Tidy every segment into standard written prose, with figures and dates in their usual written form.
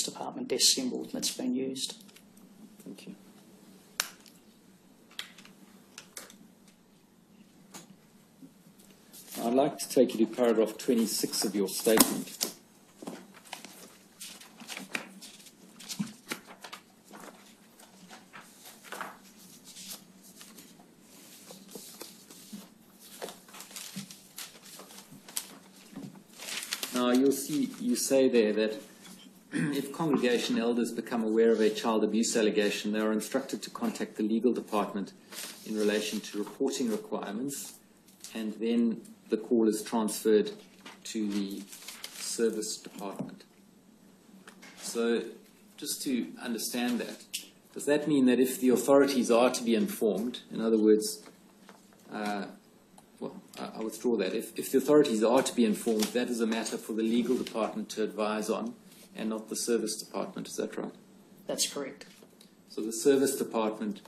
Department desk symbol that's been used. Thank you. I'd like to take you to paragraph 26 of your statement. Now you'll see, you say there that if congregation elders become aware of a child abuse allegation, they are instructed to contact the legal department in relation to reporting requirements, and then the call is transferred to the service department. So just to understand that, does that mean that if the authorities are to be informed, in other words, I withdraw that. If the authorities are to be informed, that is a matter for the legal department to advise on, and not the service department, is that right? That's correct. So the service department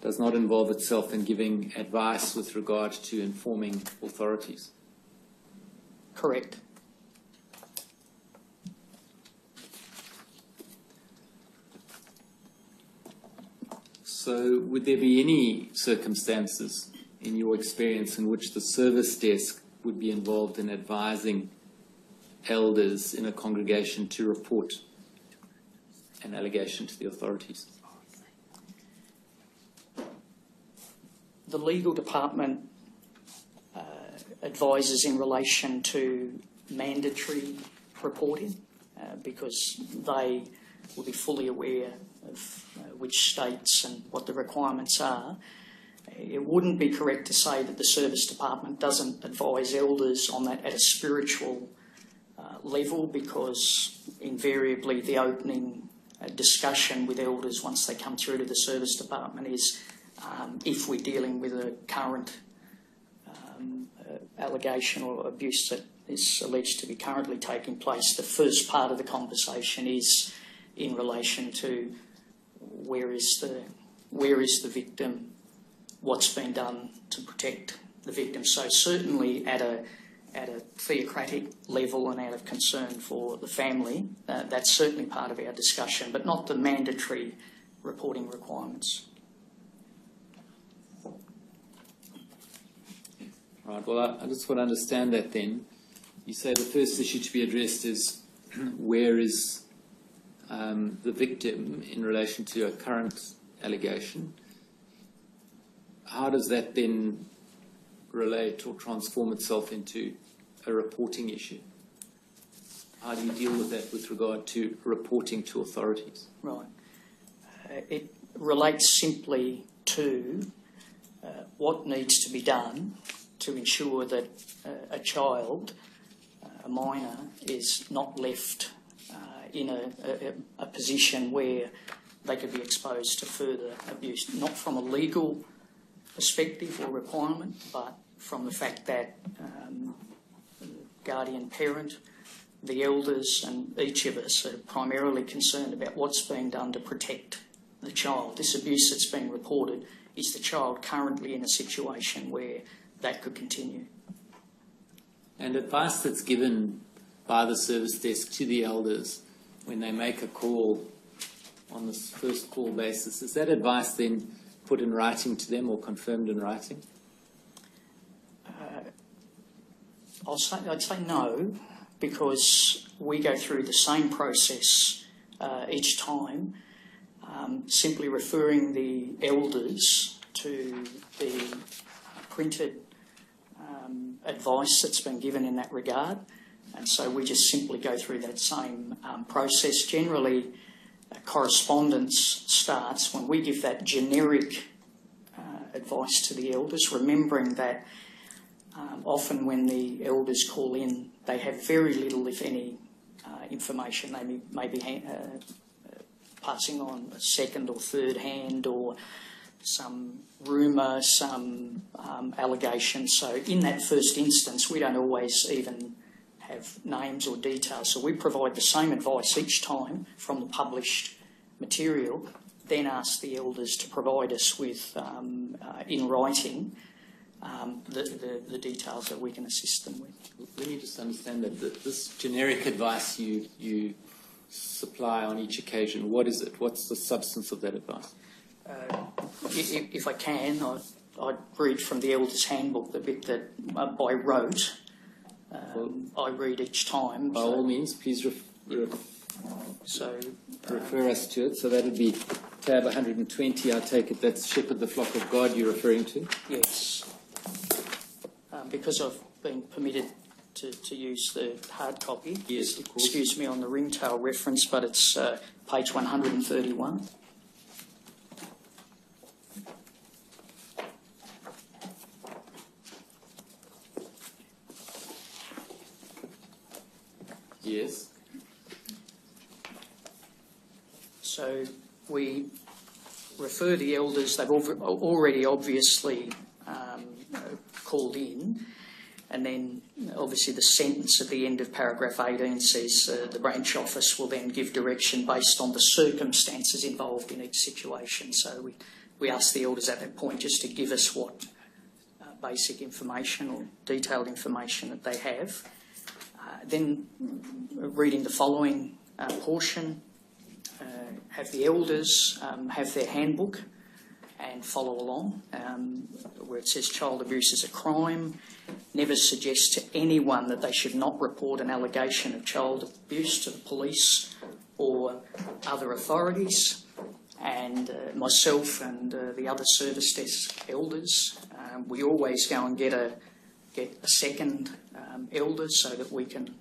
does not involve itself in giving advice with regard to informing authorities? Correct. So would there be any circumstances in your experience in which the service desk would be involved in advising elders in a congregation to report an allegation to the authorities? The legal department advises in relation to mandatory reporting because they will be fully aware of which states and what the requirements are. It wouldn't be correct to say that the service department doesn't advise elders on that at a spiritual level, because invariably the opening discussion with elders once they come through to the service department is if we're dealing with a current allegation or abuse that is alleged to be currently taking place, the first part of the conversation is in relation to where is the victim, what's been done to protect the victim. So certainly at a theocratic level and out of concern for the family, that's certainly part of our discussion, but not the mandatory reporting requirements. Right, well, I just want to understand that then. You say the first issue to be addressed is where is the victim in relation to a current allegation. How does that then relate or transform itself into a reporting issue? How do you deal with that with regard to reporting to authorities? Right. It relates simply to what needs to be done to ensure that a child, a minor, is not left in a position where they could be exposed to further abuse, not from a legal perspective or requirement, but from the fact that the guardian parent, the elders and each of us are primarily concerned about what's being done to protect the child. This abuse that's being reported, is the child currently in a situation where that could continue? And advice that's given by the service desk to the elders when they make a call on this first call basis, is that advice then put in writing to them or confirmed in writing? I'd say no, because we go through the same process each time, simply referring the elders to the printed advice that's been given in that regard. And so we just simply go through that same process. Generally, correspondence starts when we give that generic advice to the elders, remembering that often when the elders call in, they have very little, if any, information. They may be passing on a second or third hand or some rumour, some allegation. So in that first instance, we don't always even have names or details. So we provide the same advice each time from the published material, then ask the elders to provide us with, in writing, the details that we can assist them with. Let me just understand that this generic advice you supply on each occasion? What is it? What's the substance of that advice? If I can, I'd read from the Elders' Handbook, the bit that by rote I read each time. By all means, please refer us to it. So that would be tab 120, I take it. That's Shepherd the Flock of God you're referring to? Yes. Because I've been permitted to use the hard copy. Yes, of course. Excuse me on the ringtail reference, but it's page 131. Yes. So we refer the elders, they've already obviously called in, and then obviously the sentence at the end of paragraph 18 says the branch office will then give direction based on the circumstances involved in each situation. So we ask the elders at that point just to give us what basic information or detailed information that they have. Then reading the following portion, have the elders have their handbook and follow along, where it says child abuse is a crime. Never suggest to anyone that they should not report an allegation of child abuse to the police or other authorities. And myself and the other service desk elders, we always go and get a second elder so that we can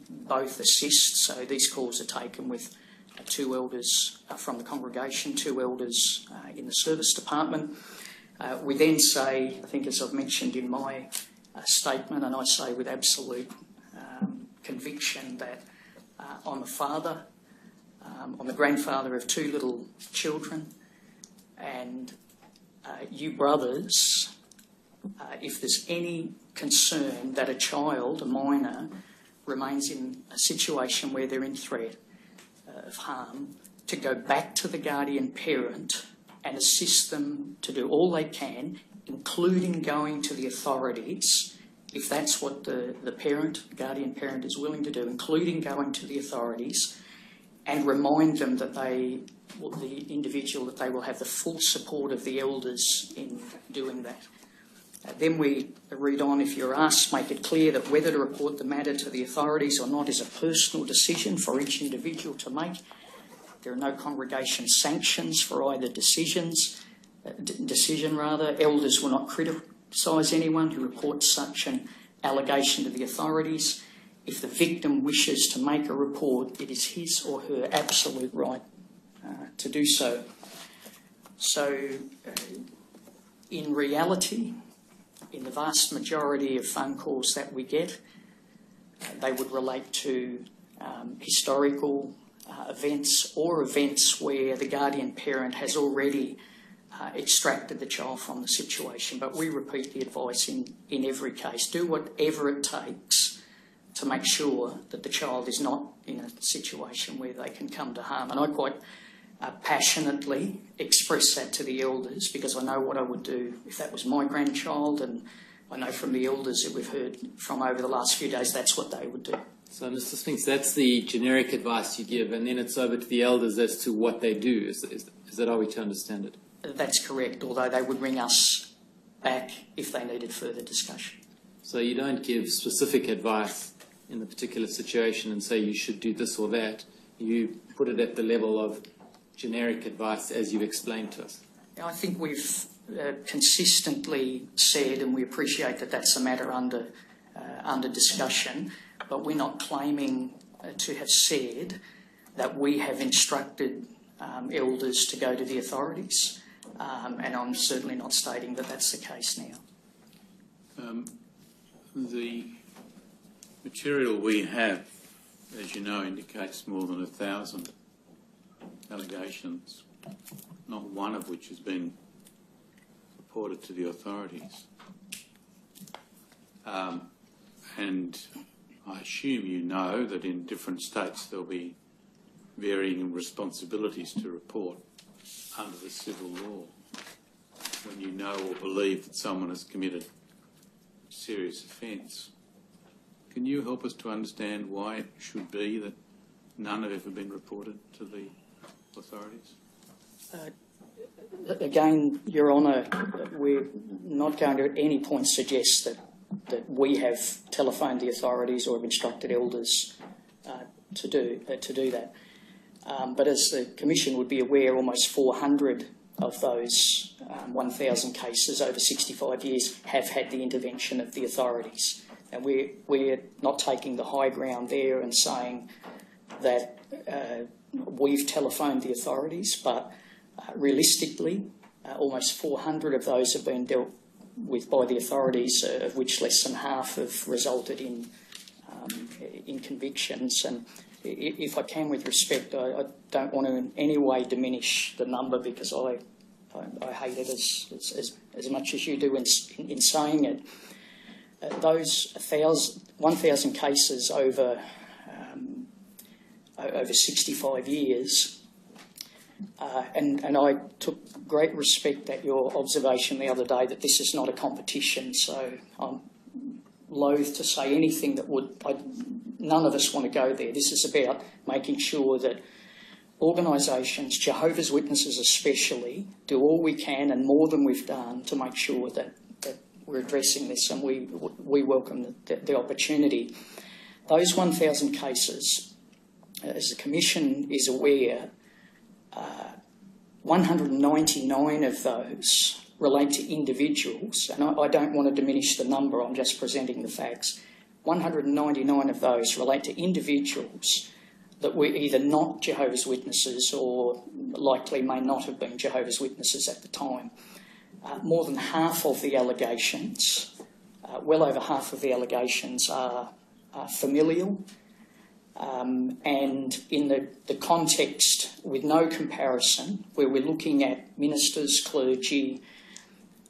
both assist. So these calls are taken with two elders from the congregation, two elders in the service department. We then say, I think as I've mentioned in my statement, and I say with absolute conviction that I'm a father, I'm a grandfather of two little children, and you brothers, if there's any concern that a child, a minor, remains in a situation where they're in threat of harm, to go back to the guardian parent and assist them to do all they can, including going to the authorities, if that's what the guardian parent is willing to do, including going to the authorities, and remind them that the individual, that they will have the full support of the elders in doing that. Then we read on, if you're asked, make it clear that whether to report the matter to the authorities or not is a personal decision for each individual to make. There are no congregation sanctions for either decision. Elders will not criticise anyone who reports such an allegation to the authorities. If the victim wishes to make a report, it is his or her absolute right to do so. So, in reality, in the vast majority of phone calls that we get, they would relate to historical events or events where the guardian parent has already extracted the child from the situation. But we repeat the advice in every case. Do whatever it takes to make sure that the child is not in a situation where they can come to harm. And I quite passionately express that to the elders, because I know what I would do if that was my grandchild, and I know from the elders that we've heard from over the last few days that's what they would do. So, Mr. Spinks, that's the generic advice you give, and then it's over to the elders as to what they do. Is that how we to understand it? That's correct, although they would ring us back if they needed further discussion. So you don't give specific advice in the particular situation and say you should do this or that. You put it at the level of generic advice as you've explained to us. I think we've consistently said, and we appreciate that that's a matter under discussion, but we're not claiming to have said that we have instructed elders to go to the authorities, and I'm certainly not stating that that's the case now. The material we have, as you know, indicates more than 1,000 allegations, not one of which has been reported to the authorities. And I assume you know that in different states there'll be varying responsibilities to report under the civil law when you know or believe that someone has committed a serious offence. Can you help us to understand why it should be that none have ever been reported to the authorities? Again, Your Honour, we're not going to at any point suggest that we have telephoned the authorities or have instructed elders to do that. But as the Commission would be aware, almost 400 of those 1,000 cases over 65 years have had the intervention of the authorities. And we're not taking the high ground there and saying that we've telephoned the authorities, but realistically, almost 400 of those have been dealt with by the authorities, of which less than half have resulted in convictions. And if I can, with respect, I don't want to in any way diminish the number, because I hate it as much as you do in saying it. Those 1,000 cases over 65 years, and I took great respect at your observation the other day that this is not a competition, so I'm loath to say anything that none of us want to go there. This is about making sure that organisations, Jehovah's Witnesses especially, do all we can and more than we've done to make sure that we're addressing this, and we welcome the opportunity. Those 1,000 cases, as the Commission is aware, 199 of those relate to individuals, and I don't want to diminish the number, I'm just presenting the facts. 199 of those relate to individuals that were either not Jehovah's Witnesses or likely may not have been Jehovah's Witnesses at the time. More than half of the allegations, well over half of the allegations are familial, and in the context, with no comparison, where we're looking at ministers, clergy,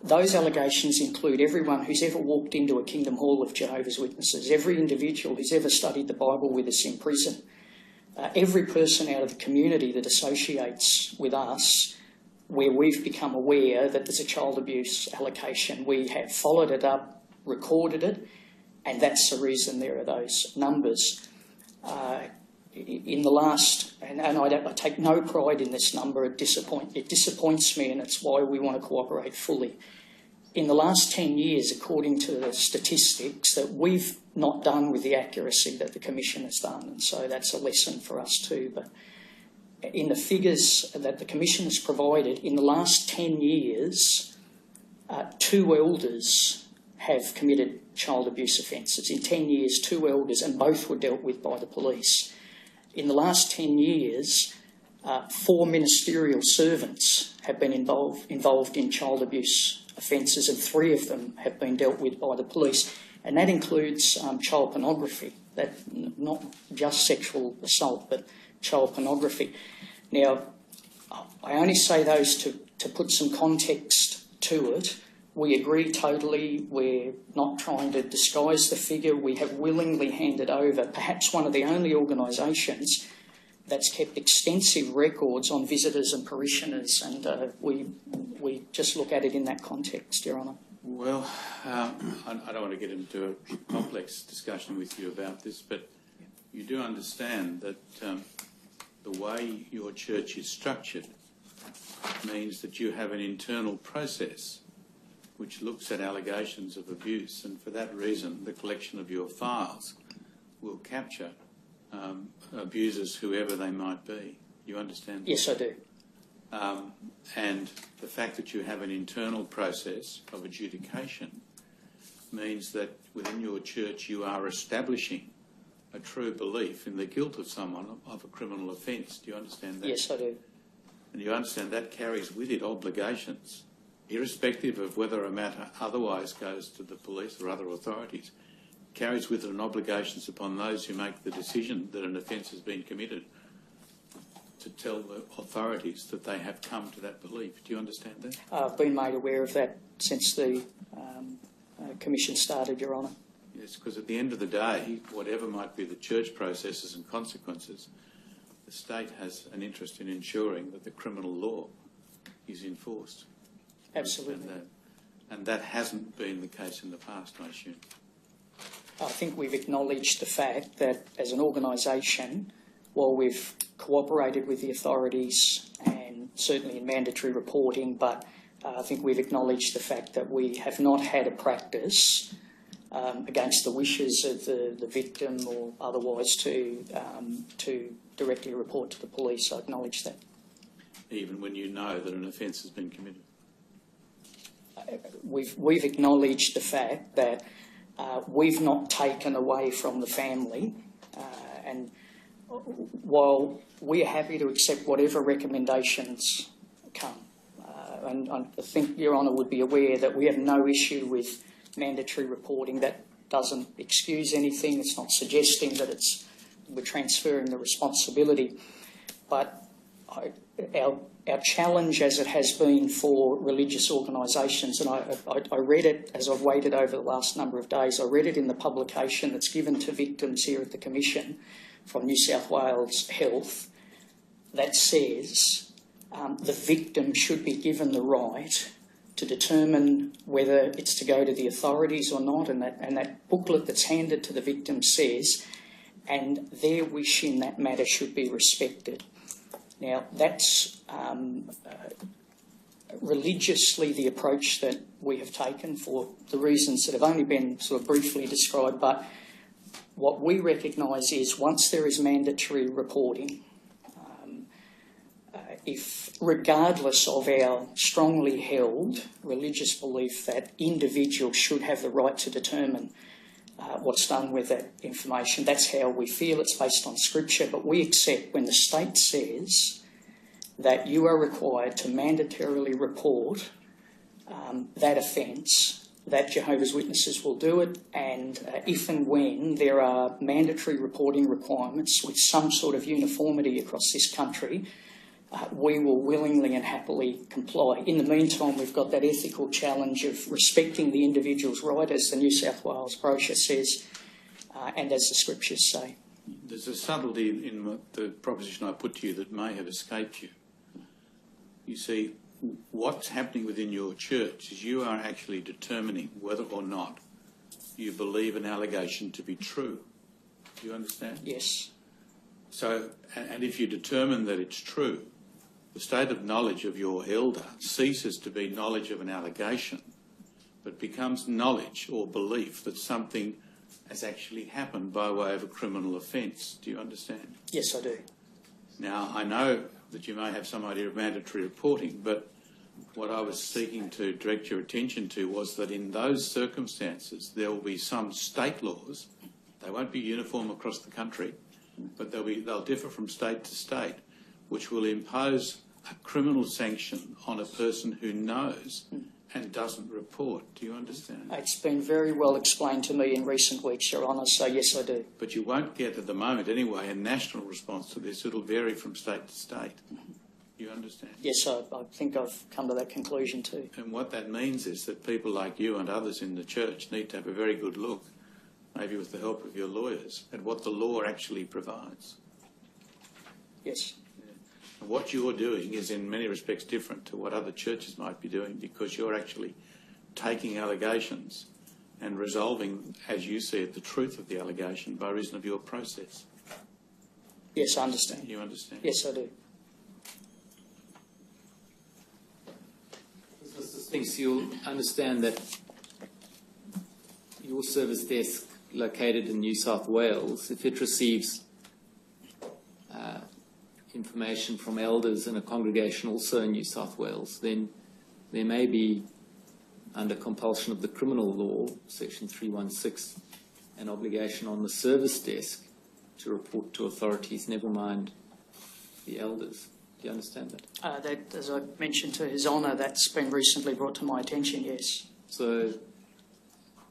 those allegations include everyone who's ever walked into a Kingdom Hall of Jehovah's Witnesses, every individual who's ever studied the Bible with us in prison, every person out of the community that associates with us, where we've become aware that there's a child abuse allegation. We have followed it up, recorded it, and that's the reason there are those numbers. In the last, and I take no pride in this number, it disappoints me, and it's why we want to cooperate fully. In the last 10 years, according to the statistics, that we've not done with the accuracy that the Commission has done, and so that's a lesson for us too. But in the figures that the Commission has provided, in the last 10 years, 2 elders have committed child abuse offences. In 10 years, 2 elders, and both were dealt with by the police. In the last 10 years, 4 ministerial servants have been involved in child abuse offences, and 3 of them have been dealt with by the police. And that includes child pornography, that not just sexual assault, but child pornography. Now, I only say those to put some context to it. We agree totally. We're not trying to disguise the figure. We have willingly handed over, perhaps one of the only organisations that's kept extensive records on visitors and parishioners, and we just look at it in that context, Your Honour. Well, I don't want to get into a complex discussion with you about this, but you do understand that the way your church is structured means that you have an internal process which looks at allegations of abuse, and for that reason the collection of your files will capture abusers, whoever they might be. You understand? Yes, I do. And the fact that you have an internal process of adjudication means that within your church you are establishing a true belief in the guilt of someone of a criminal offence. Do you understand that? Yes, I do. And you understand that carries with it obligations, irrespective of whether a matter otherwise goes to the police or other authorities, carries with it an obligations upon those who make the decision that an offence has been committed to tell the authorities that they have come to that belief. Do you understand that? I've been made aware of that since the Commission started, Your Honour. Yes, because at the end of the day, whatever might be the church processes and consequences, the state has an interest in ensuring that the criminal law is enforced. Absolutely. And that hasn't been the case in the past, I assume. I think we've acknowledged the fact that as an organisation, while we've cooperated with the authorities and certainly in mandatory reporting, but I think we've acknowledged the fact that we have not had a practice against the wishes of the victim or otherwise to directly report to the police. I acknowledge that. Even when you know that an offence has been committed? We've acknowledged the fact that we've not taken away from the family, and while we're happy to accept whatever recommendations come, and I think Your Honour would be aware that we have no issue with mandatory reporting. That doesn't excuse anything. It's not suggesting that we're transferring the responsibility. But our challenge, as it has been for religious organisations, and I read it as I've waited over the last number of days, I read it in the publication that's given to victims here at the Commission from New South Wales Health, that says the victim should be given the right to determine whether it's to go to the authorities or not, and that booklet that's handed to the victim says, and their wish in that matter should be respected. Now, that's religiously the approach that we have taken for the reasons that have only been sort of briefly described, but what we recognise is once there is mandatory reporting, if regardless of our strongly held religious belief that individuals should have the right to determine what's done with that information, that's how we feel. It's based on scripture, but we accept when the state says that you are required to mandatorily report that offence, that Jehovah's Witnesses will do it, and if and when there are mandatory reporting requirements with some sort of uniformity across this country, we will willingly and happily comply. In the meantime, we've got that ethical challenge of respecting the individual's right, as the New South Wales brochure says, and as the scriptures say. There's a subtlety in the proposition I put to you that may have escaped you. You see, what's happening within your church is you are actually determining whether or not you believe an allegation to be true. Do you understand? Yes. So, and if you determine that it's true, the state of knowledge of your elder ceases to be knowledge of an allegation, but becomes knowledge or belief that something has actually happened by way of a criminal offence. Do you understand? Yes, I do. Now, I know that you may have some idea of mandatory reporting, but what I was seeking to direct your attention to was that in those circumstances there will be some state laws. They won't be uniform across the country, but they'll differ from state to state, which will impose a criminal sanction on a person who knows and doesn't report. Do you understand? It's been very well explained to me in recent weeks, Your Honour, so yes, I do. But you won't get, at the moment anyway, a national response to this. It'll vary from state to state. You understand? Yes, I think I've come to that conclusion too. And what that means is that people like you and others in the church need to have a very good look, maybe with the help of your lawyers, at what the law actually provides. Yes. And what you're doing is in many respects different to what other churches might be doing, because you're actually taking allegations and resolving, as you see it, the truth of the allegation by reason of your process. Yes, I understand. You understand? Yes, I do. Mr. Spinks, you'll understand that your service desk located in New South Wales, if it receives information from elders in a congregation also in New South Wales, then there may be, under compulsion of the criminal law, section 316, an obligation on the service desk to report to authorities, never mind the elders. Do you understand that? That, as I mentioned to His Honour, that's been recently brought to my attention, yes. So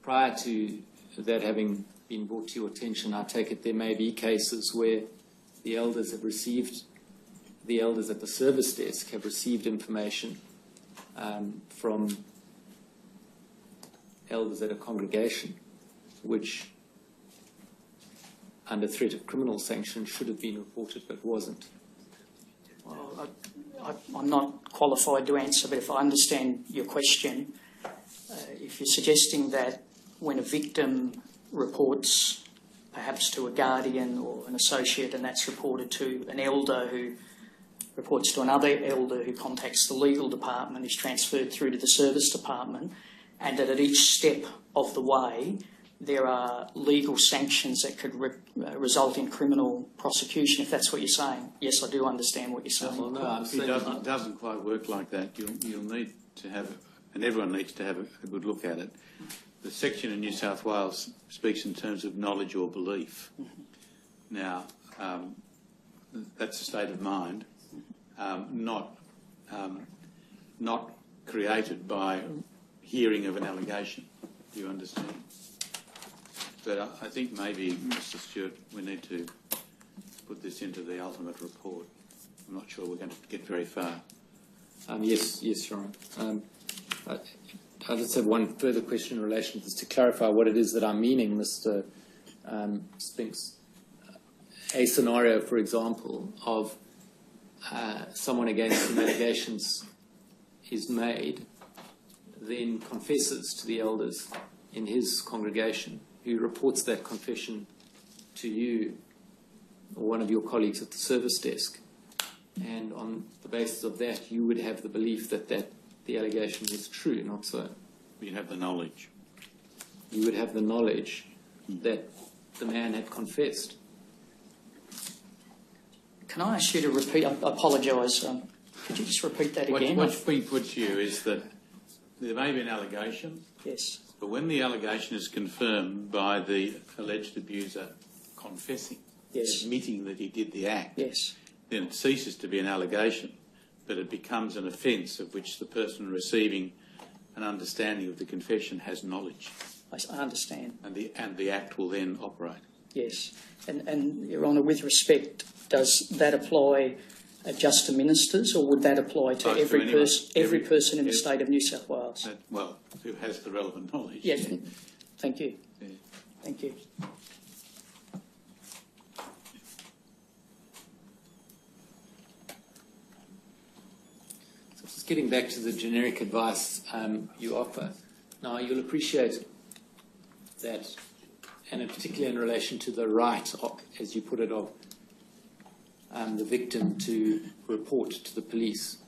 prior to that having been brought to your attention, I take it there may be cases where the elders at the service desk have received information from elders at a congregation which, under threat of criminal sanction, should have been reported but wasn't. Well, I'm not qualified to answer, but if I understand your question, if you're suggesting that when a victim reports perhaps to a guardian or an associate, and that's reported to an elder who reports to another elder who contacts the legal department, is transferred through to the service department, and that at each step of the way there are legal sanctions that could result in criminal prosecution, if that's what you're saying. Yes, I do understand what you're saying. Well, no, I'm saying It doesn't quite work like that. You'll need to have, and everyone needs to have a good look at it. The section in New South Wales speaks in terms of knowledge or belief. Now, that's a state of mind, not created by hearing of an allegation. Do you understand? But I think maybe, Mr. Stewart, we need to put this into the ultimate report. I'm not sure we're going to get very far. Yes, Your Honour. I just have one further question in relation to this, to clarify what it is that I'm meaning, Mr. Spinks. A scenario, for example, of someone against whom allegations is made, then confesses to the elders in his congregation, who reports that confession to you or one of your colleagues at the service desk, and on the basis of that you would have the belief that the allegation is true, not so. You'd have the knowledge. You would have the knowledge that the man had confessed. Can I ask you to repeat? I apologise. Could you just repeat that again? What's been put to you is that there may be an allegation. Yes. But when the allegation is confirmed by the alleged abuser confessing, yes, admitting that he did the act, yes, then it ceases to be an allegation, but it becomes an offence of which the person receiving an understanding of the confession has knowledge. I understand. And the act will then operate. Yes. And Your Honour, with respect, does that apply just to ministers, or would that apply to every person in the state of New South Wales? Well, who has the relevant knowledge. Yes. Thank you. Yeah. Thank you. So just getting back to the generic advice you offer. Now, you'll appreciate that, and particularly in relation to the right, as you put it, of the victim to report to the police.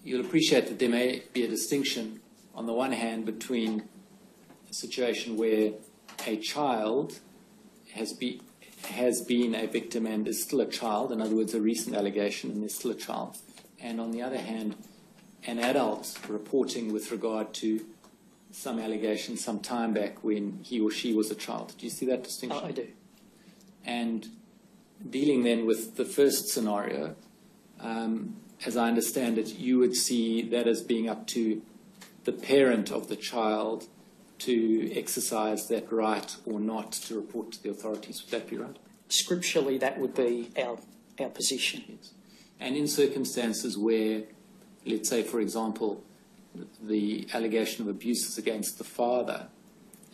You'll appreciate that there may be a distinction, on the one hand, between a situation where a child has been a victim and is still a child, in other words, a recent allegation and is still a child, and on the other hand, an adult reporting with regard to some allegation some time back when he or she was a child. Do you see that distinction? I do. And dealing then with the first scenario, as I understand it, you would see that as being up to the parent of the child to exercise that right or not to report to the authorities. Would that be right? Scripturally, that would be our position. Yes. And in circumstances where, let's say, for example, the allegation of abuse is against the father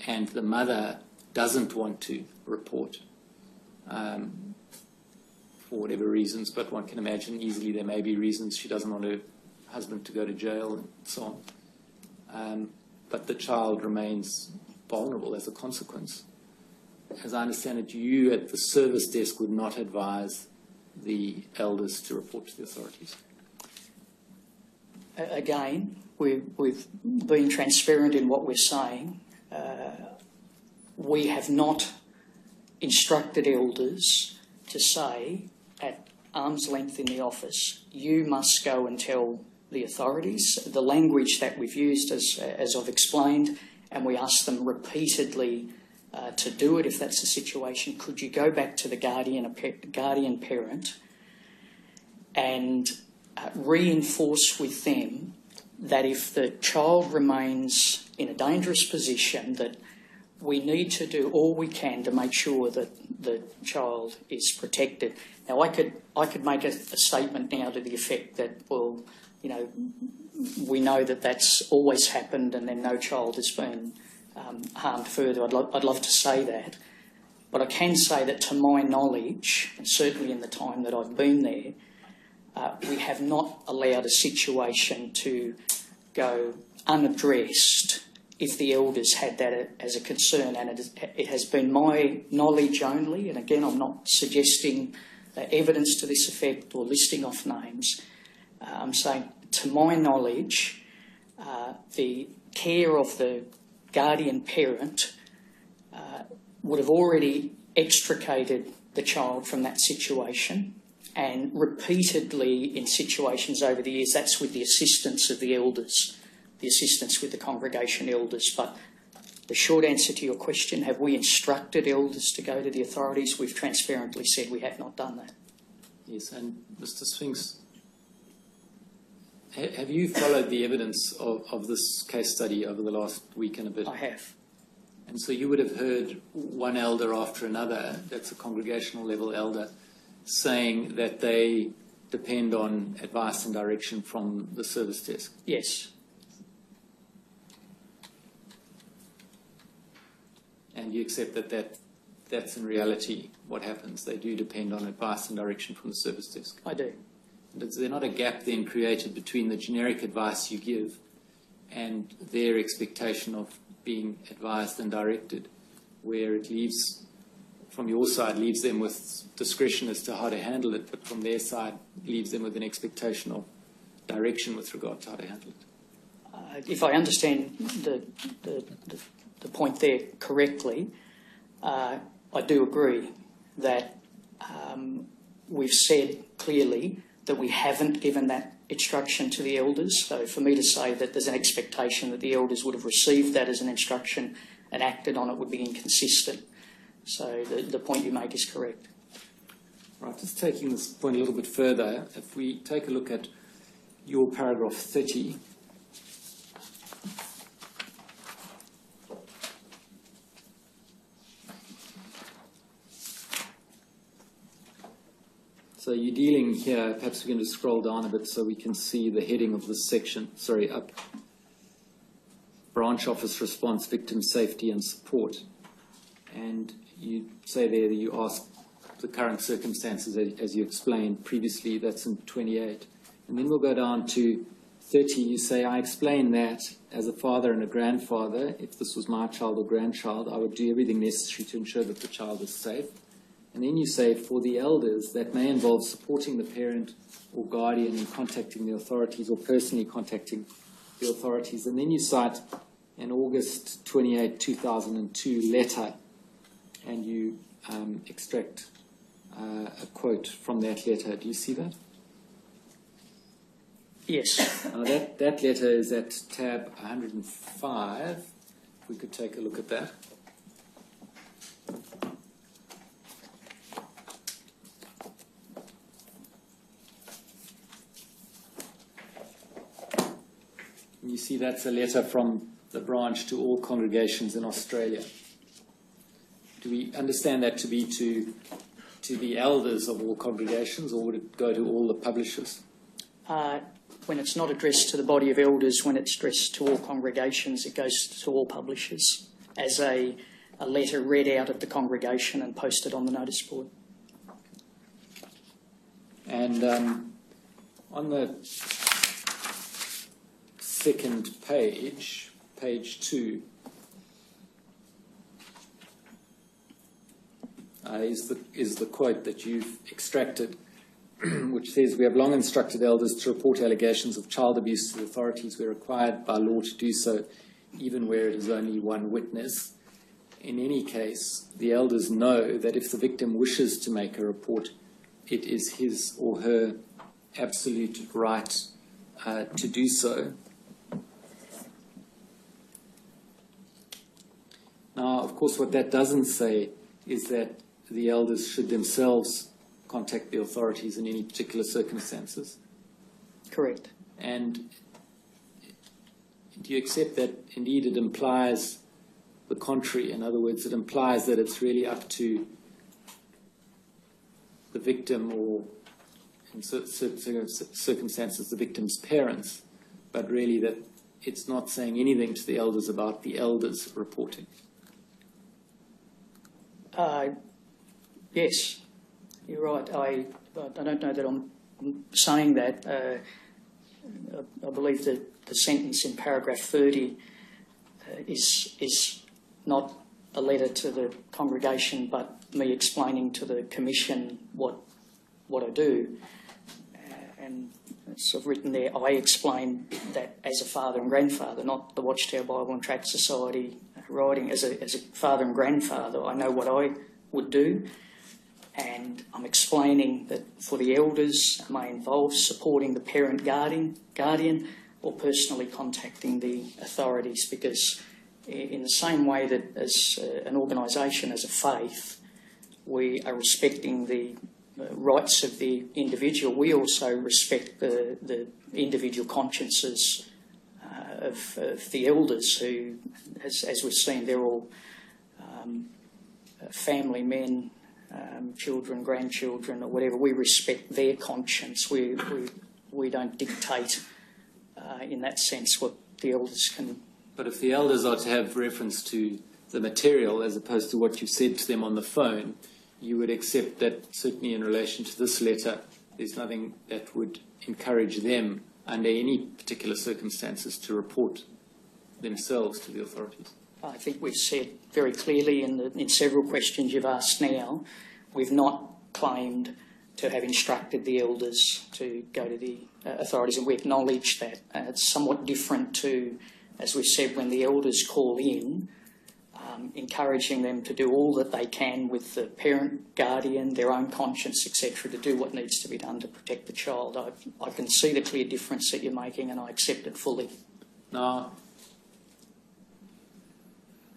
and the mother doesn't want to report, for whatever reasons, but one can imagine easily there may be reasons she doesn't want her husband to go to jail and so on. But the child remains vulnerable as a consequence. As I understand it, you at the service desk would not advise the elders to report to the authorities. Again, we've been transparent in what we're saying. We have not instructed elders to say at arm's length in the office, you must go and tell the authorities. The language that we've used, as I've explained, and we ask them repeatedly to do it if that's the situation. Could you go back to the guardian parent and reinforce with them that if the child remains in a dangerous position, that we need to do all we can to make sure that the child is protected. Now, I could make a statement now to the effect that, well, you know, we know that that's always happened and then no child has been harmed further. I'd love to say that. But I can say that to my knowledge, and certainly in the time that I've been there, we have not allowed a situation to go unaddressed if the elders had that as a concern, and it has been my knowledge only, and again I'm not suggesting evidence to this effect or listing off names. I'm saying, to my knowledge, the care of the guardian parent would have already extricated the child from that situation, and repeatedly in situations over the years, that's with the assistance of the elders, the assistance with the congregation elders. But the short answer to your question, have we instructed elders to go to the authorities? We've transparently said we have not done that. Yes, and Mr. Sphinx, have you followed the evidence of this case study over the last week and a bit? I have. And so you would have heard one elder after another, that's a congregational level elder, saying that they depend on advice and direction from the service desk. Yes. And you accept that's in reality what happens. They do depend on advice and direction from the service desk. I do. And is there not a gap then created between the generic advice you give and their expectation of being advised and directed, where it leaves, from your side, leaves them with discretion as to how to handle it, but from their side leaves them with an expectation of direction with regard to how to handle it? If I understand the point there correctly, I do agree that we've said clearly that we haven't given that instruction to the elders. So for me to say that there's an expectation that the elders would have received that as an instruction and acted on it would be inconsistent. So the point you make is correct. Right, just taking this point a little bit further, if we take a look at your paragraph 30, so you're dealing here, perhaps we're going to scroll down a bit so we can see the heading of this section, sorry, up. Branch Office Response, Victim Safety and Support. And you say there that you ask the current circumstances as you explained previously, that's in 28. And then we'll go down to 30, you say, I explain that as a father and a grandfather, if this was my child or grandchild, I would do everything necessary to ensure that the child is safe. And then you say, for the elders, that may involve supporting the parent or guardian in contacting the authorities or personally contacting the authorities. And then you cite an August 28, 2002 letter, and you extract a quote from that letter. Do you see that? Yes. Now that letter is at tab 105. If we could take a look at that. You see that's a letter from the branch to all congregations in Australia. Do we understand that to be to the elders of all congregations, or would it go to all the publishers? When it's not addressed to the body of elders, when it's addressed to all congregations, it goes to all publishers as a letter read out of the congregation and posted on the notice board. And on the second page, page 2, is the quote that you've extracted, which says, we have long instructed elders to report allegations of child abuse to the authorities where required by law to do so, even where it is only one witness. In any case, the elders know that if the victim wishes to make a report, it is his or her absolute right to do so. Now, of course, what that doesn't say is that the elders should themselves contact the authorities in any particular circumstances. Correct. And do you accept that indeed it implies the contrary? In other words, it implies that it's really up to the victim, or in certain circumstances the victim's parents, but really that it's not saying anything to the elders about the elders reporting. Yes, you're right. I don't know that I'm saying that. I believe that the sentence in paragraph 30 is not a letter to the congregation, but me explaining to the commission what I do. And it's sort of written there, I explain that as a father and grandfather, not the Watchtower Bible and Tract Society writing. As a father and grandfather, I know what I would do, and I'm explaining that for the elders, it may involve supporting the parent guardian or personally contacting the authorities, because in the same way that as an organisation, as a faith, we are respecting the rights of the individual, we also respect the individual consciences of the elders who, as we've seen, they're all family men, children, grandchildren, or whatever. We respect their conscience. We don't dictate in that sense what the elders can. But if the elders are to have reference to the material as opposed to what you've said to them on the phone, you would accept that certainly in relation to this letter, there's nothing that would encourage them under any particular circumstances to report themselves to the authorities. I think we've said very clearly in several questions you've asked now, we've not claimed to have instructed the elders to go to the authorities, and we acknowledge that. It's somewhat different to, as we've said, when the elders call in, encouraging them to do all that they can with the parent, guardian, their own conscience, etc., to do what needs to be done to protect the child. I can see the clear difference that you're making, and I accept it fully. Now,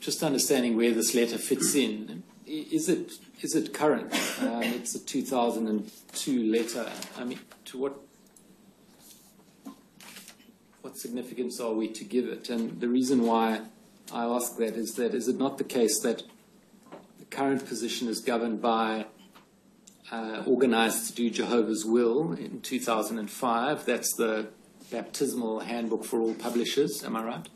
just understanding where this letter fits in, is it current? It's a 2002 letter. I mean, to what significance are we to give it? And the reason why I ask that, is it not the case that the current position is governed by Organised to Do Jehovah's Will in 2005? That's the baptismal handbook for all publishers, am I right?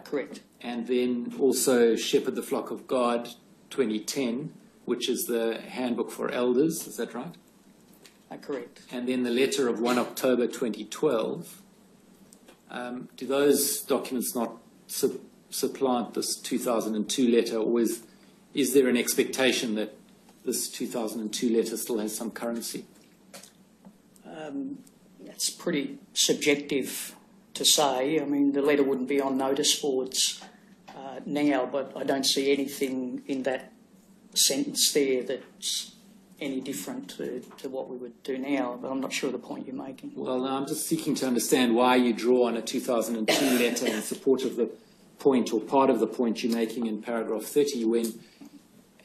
Correct. And then also Shepherd the Flock of God 2010, which is the handbook for elders, is that right? Correct. And then the letter of 1 October 2012. Do those documents not supplant this 2002 letter, or is there an expectation that this 2002 letter still has some currency? It's pretty subjective to say. I mean, the letter wouldn't be on notice boards now, but I don't see anything in that sentence there that's any different to what we would do now, but I'm not sure of the point you're making. Well, I'm just seeking to understand why you draw on a 2002 letter in support of the point, or part of the point you're making in paragraph 30, when,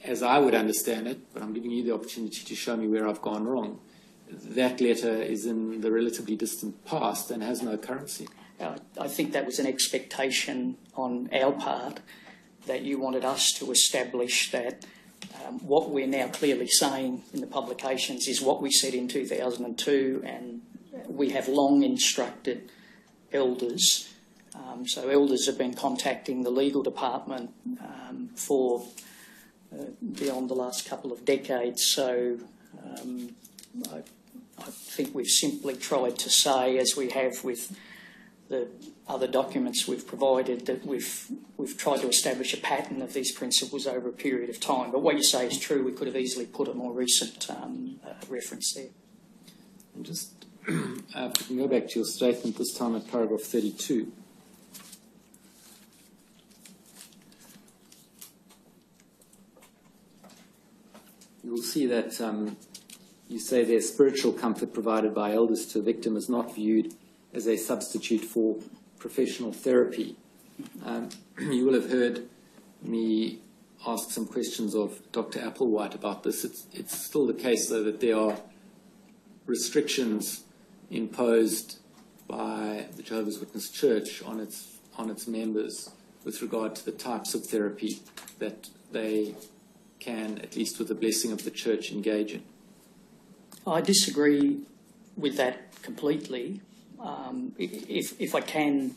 as I would understand it, but I'm giving you the opportunity to show me where I've gone wrong, that letter is in the relatively distant past and has no currency. I think that was an expectation on our part, that you wanted us to establish that what we're now clearly saying in the publications is what we said in 2002, and we have long instructed elders. So elders have been contacting the legal department for beyond the last couple of decades. So I think we've simply tried to say, as we have with the other documents we've provided, that we've tried to establish a pattern of these principles over a period of time. But what you say is true. We could have easily put a more recent reference there. And just if we can go back to your statement, this time at paragraph 32. You will see that you say their spiritual comfort provided by elders to a victim is not viewed as a substitute for professional therapy. You will have heard me ask some questions of Dr. Applewhite about this. It's still the case, though, that there are restrictions imposed by the Jehovah's Witness Church on its members with regard to the types of therapy that they can, at least with the blessing of the Church, engage in. I disagree with that completely. If I can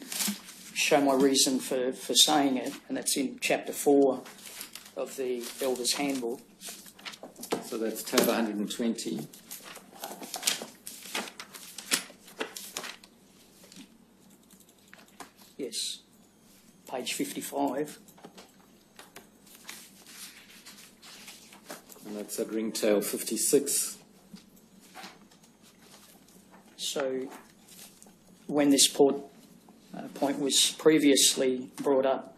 show my reason for saying it, and that's in chapter 4 of the Elders' Handbook. So that's tab 120. Yes. page 55. And that's at Ringtail 56. So when this point was previously brought up,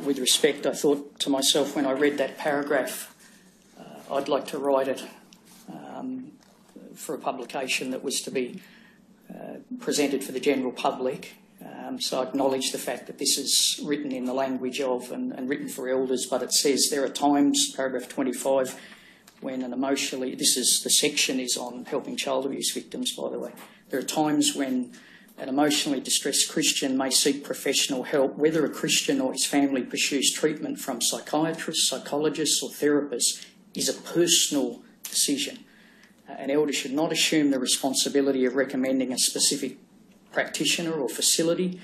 with respect, I thought to myself when I read that paragraph, I'd like to write it for a publication that was to be presented for the general public. So I acknowledge the fact that this is written in the language of and written for elders, but it says there are times, paragraph 25, when an emotionally, the section is on helping child abuse victims, by the way. There are times when an emotionally distressed Christian may seek professional help, whether a Christian or his family pursues treatment from psychiatrists, psychologists or therapists is a personal decision. An elder should not assume the responsibility of recommending a specific practitioner or facility.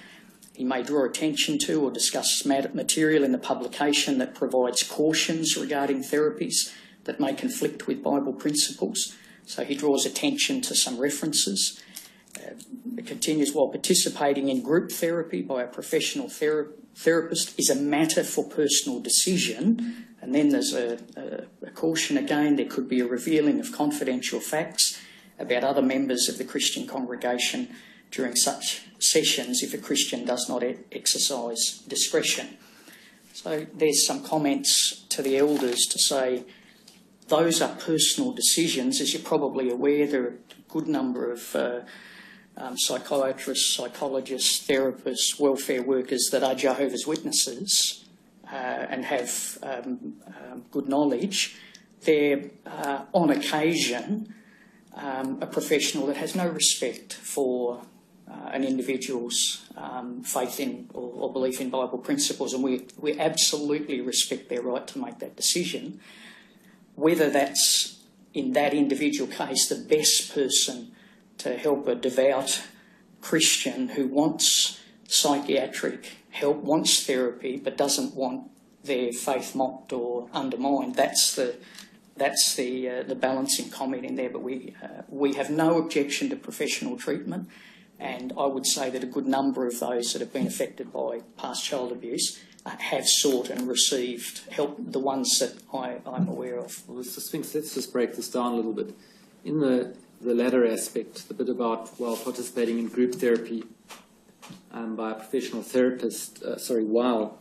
He may draw attention to or discuss material in the publication that provides cautions regarding therapies that may conflict with Bible principles. So he draws attention to some references. It continues, while participating in group therapy by a professional therapist is a matter for personal decision. And then there's a caution again, there could be a revealing of confidential facts about other members of the Christian congregation during such sessions if a Christian does not exercise discretion. So there's some comments to the elders to say those are personal decisions. As you're probably aware, there are a good number of psychiatrists, psychologists, therapists, welfare workers that are Jehovah's Witnesses and have good knowledge. They're on occasion a professional that has no respect for an individual's faith in or belief in Bible principles, and we absolutely respect their right to make that decision. Whether that's, in that individual case, the best person to help a devout Christian who wants psychiatric help, wants therapy, but doesn't want their faith mocked or undermined, that's the balancing comment in there. But we have no objection to professional treatment, and I would say that a good number of those that have been affected by past child abuse have sought and received help, the ones that I'm aware of. Well, Mr. Spinks, let's just break this down a little bit. In the latter aspect, the bit about while participating in group therapy by a professional therapist, while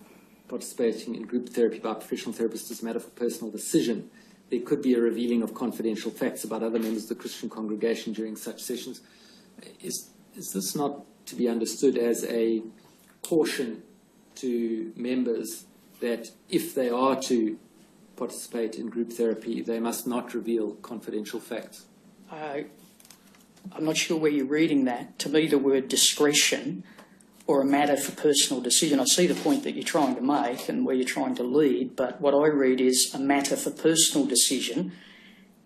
participating in group therapy by a professional therapist is a matter for personal decision, there could be a revealing of confidential facts about other members of the Christian congregation during such sessions. Is this not to be understood as a caution to members that if they are to participate in group therapy, they must not reveal confidential facts? I'm not sure where you're reading that. To me, the word discretion or a matter for personal decision, I see the point that you're trying to make and where you're trying to lead, but what I read is a matter for personal decision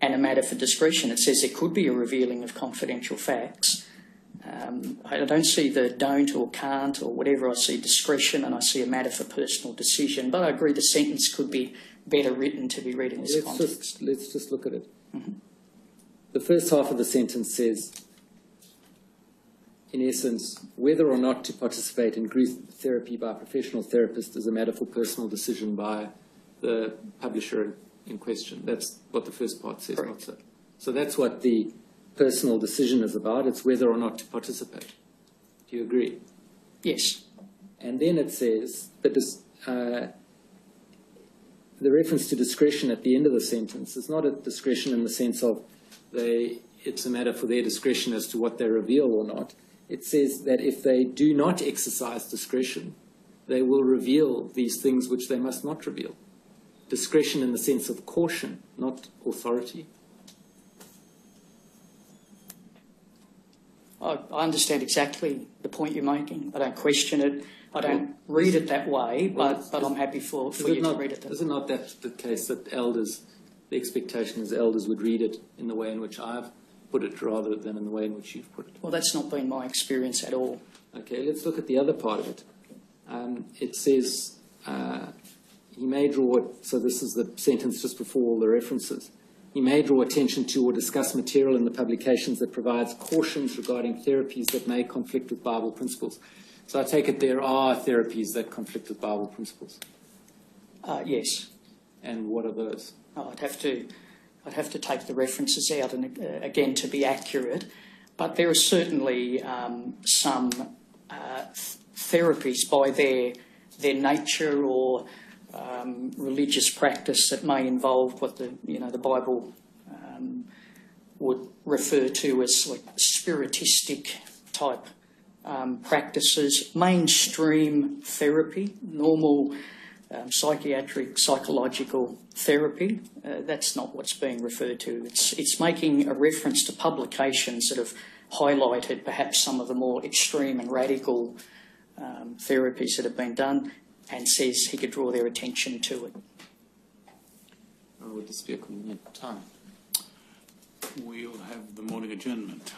and a matter for discretion. It says there could be a revealing of confidential facts. I don't see the don't or can't or whatever. I see discretion and I see a matter for personal decision. But I agree the sentence could be better written to be read in this context. Let's just look at it. Mm-hmm. The first half of the sentence says, in essence, whether or not to participate in group therapy by a professional therapist is a matter for personal decision by the publisher in question. That's what the first part says. Not so. So that's what the personal decision is about. It's whether or not to participate. Do you agree? Yes. And then it says that the reference to discretion at the end of the sentence is not a discretion in the sense of it's a matter for their discretion as to what they reveal or not. It says that if they do not exercise discretion, they will reveal these things which they must not reveal. Discretion in the sense of caution, not authority. I understand exactly the point you're making. I don't question it. I don't read it that way, but I'm happy for you to read it that way. Is it not that the case that elders, the expectation is elders would read it in the way in which I've put it rather than in the way in which you've put it? Well, that's not been my experience at all. Okay, let's look at the other part of it. It says he may draw, so this is the sentence just before all the references. He may draw attention to or discuss material in the publications that provides cautions regarding therapies that may conflict with Bible principles. So I take it there are therapies that conflict with Bible principles. Yes. And what are those? I'd have to take the references out and again to be accurate, but there are certainly some therapies by their nature or religious practice that may involve what the Bible would refer to as like spiritistic type practices, mainstream therapy, normal psychiatric, psychological therapy. That's not what's being referred to. It's making a reference to publications that have highlighted perhaps some of the more extreme and radical therapies that have been done, and says he could draw their attention to it. Would this be a convenient time? We'll have the morning adjournment.